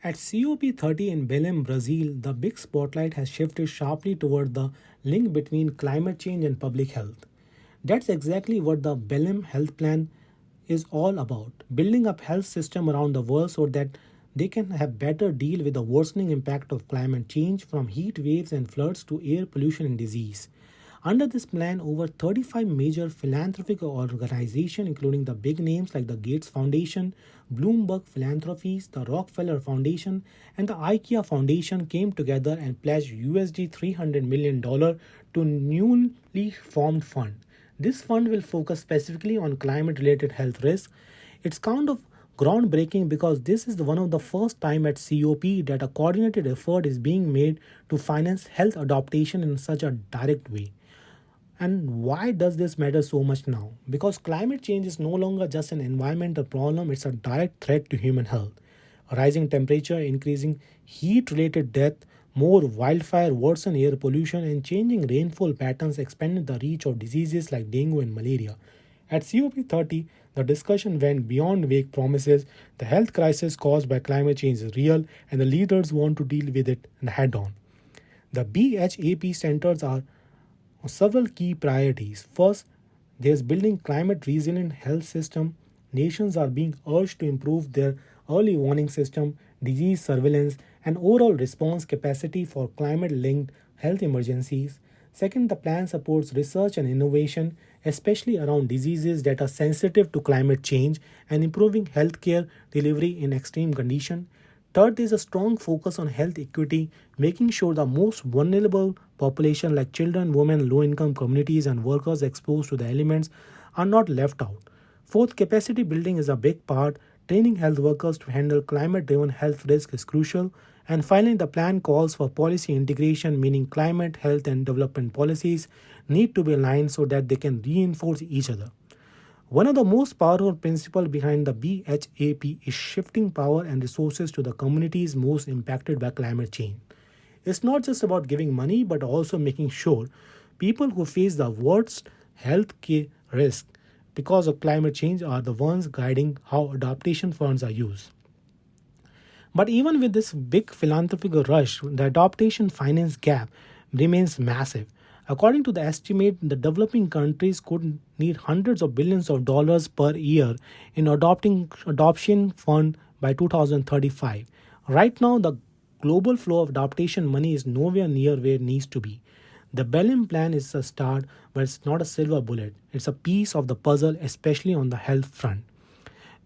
At COP30 in Belém, Brazil, the big spotlight has shifted sharply toward the link between climate change and public health. That's exactly what the Belém Health Plan is all about, building up health system around the world so that they can have better deal with the worsening impact of climate change from heat waves and floods to air pollution and disease. Under this plan, over 35 major philanthropic organizations, including the big names like the Gates Foundation, Bloomberg Philanthropies, the Rockefeller Foundation, and the IKEA Foundation, came together and pledged USD $300 million to newly formed fund. This fund will focus specifically on climate-related health risks. It's kind of groundbreaking because this is one of the first time at COP that a coordinated effort is being made to finance health adaptation in such a direct way. And why does this matter so much now? Because climate change is no longer just an environmental problem, it's a direct threat to human health. A rising temperature, increasing heat related death, more wildfire, worsen air pollution, and changing rainfall patterns expanded the reach of diseases like dengue and malaria. At COP30, the discussion went beyond vague promises. The health crisis caused by climate change is real, and the leaders want to deal with it head on. The BHAP centers are several key priorities. First, there's building climate resilient health system. Nations are being urged to improve their early warning system, disease surveillance, and overall response capacity for climate linked health emergencies. Second, the plan supports research and innovation, especially around diseases that are sensitive to climate change and improving healthcare delivery in extreme conditions. Third, there is a strong focus on health equity, making sure the most vulnerable population like children, women, low-income communities, and workers exposed to the elements are not left out. Fourth, capacity building is a big part. Training health workers to handle climate-driven health risk is crucial. And finally, the plan calls for policy integration, meaning climate, health, and development policies need to be aligned so that they can reinforce each other. One of the most powerful principles behind the BHAP is shifting power and resources to the communities most impacted by climate change. It's not just about giving money, but also making sure people who face the worst health care risk because of climate change are the ones guiding how adaptation funds are used. But even with this big philanthropic rush, the adaptation finance gap remains massive. According to the estimate, the developing countries could need hundreds of billions of dollars per year in adoption fund by 2035. Right now, the global flow of adaptation money is nowhere near where it needs to be. The Belém plan is a start, but it's not a silver bullet. It's a piece of the puzzle, especially on the health front.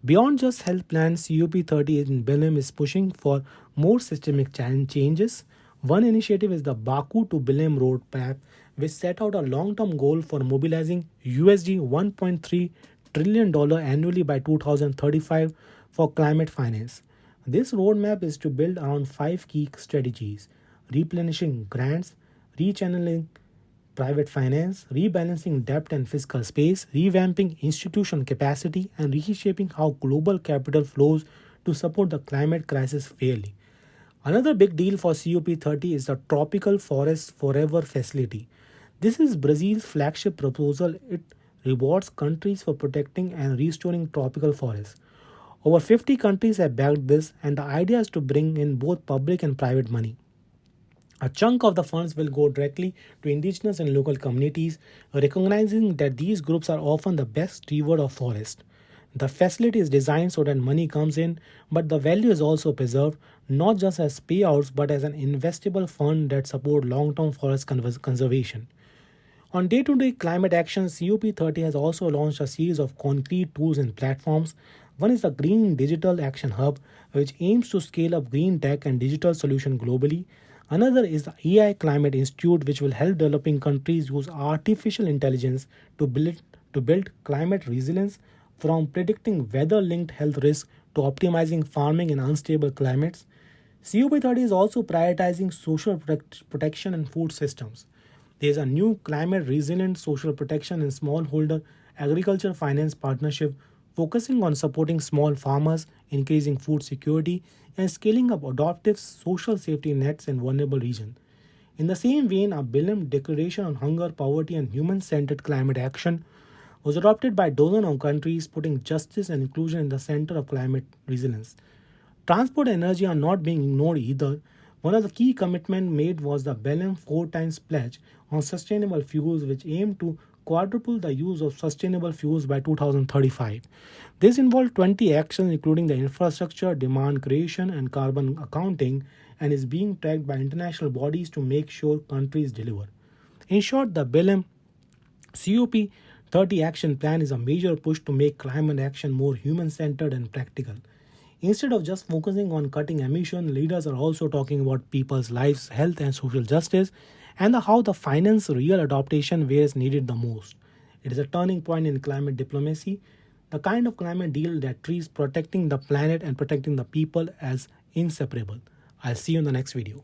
Beyond just health plans, COP30 in Belém is pushing for more systemic changes. One initiative is the Baku to Belém roadmap, which set out a long-term goal for mobilizing USD $1.3 trillion annually by 2035 for climate finance. This roadmap is to build around five key strategies: replenishing grants, rechanneling private finance, rebalancing debt and fiscal space, revamping institutional capacity, and reshaping how global capital flows to support the climate crisis fairly. Another big deal for COP30 is the Tropical Forest Forever facility. This is Brazil's flagship proposal. It rewards countries for protecting and restoring tropical forests. Over 50 countries have backed this, and the idea is to bring in both public and private money. A chunk of the funds will go directly to indigenous and local communities, recognizing that these groups are often the best steward of forest. The facility is designed so that money comes in, but the value is also preserved, not just as payouts but as an investable fund that support long-term forest conservation. On day-to-day climate action, COP30 has also launched a series of concrete tools and platforms. One is the Green Digital Action Hub, which aims to scale up green tech and digital solutions globally. Another is the AI Climate Institute, which will help developing countries use artificial intelligence to build climate resilience, from predicting weather-linked health risks to optimizing farming in unstable climates. COP30 is also prioritizing social protection and food systems. There is a new climate resilient social protection and smallholder agriculture finance partnership focusing on supporting small farmers, increasing food security, and scaling up adaptive social safety nets in vulnerable regions. In the same vein, a Belém Declaration on Hunger, Poverty, and Human-Centered Climate Action was adopted by dozens of countries, putting justice and inclusion in the center of climate resilience. Transport and energy are not being ignored either. One of the key commitments made was the Belém 4 times pledge on sustainable fuels, which aimed to quadruple the use of sustainable fuels by 2035. This involved 20 actions, including the infrastructure, demand creation, and carbon accounting, and is being tracked by international bodies to make sure countries deliver. In short, the Belém COP30 action plan is a major push to make climate action more human centered and practical. Instead of just focusing on cutting emission, leaders are also talking about people's lives, health, and social justice, and how the finance real adaptation where is needed the most. It is a turning point in climate diplomacy, the kind of climate deal that treats protecting the planet and protecting the people as inseparable. I'll see you in the next video.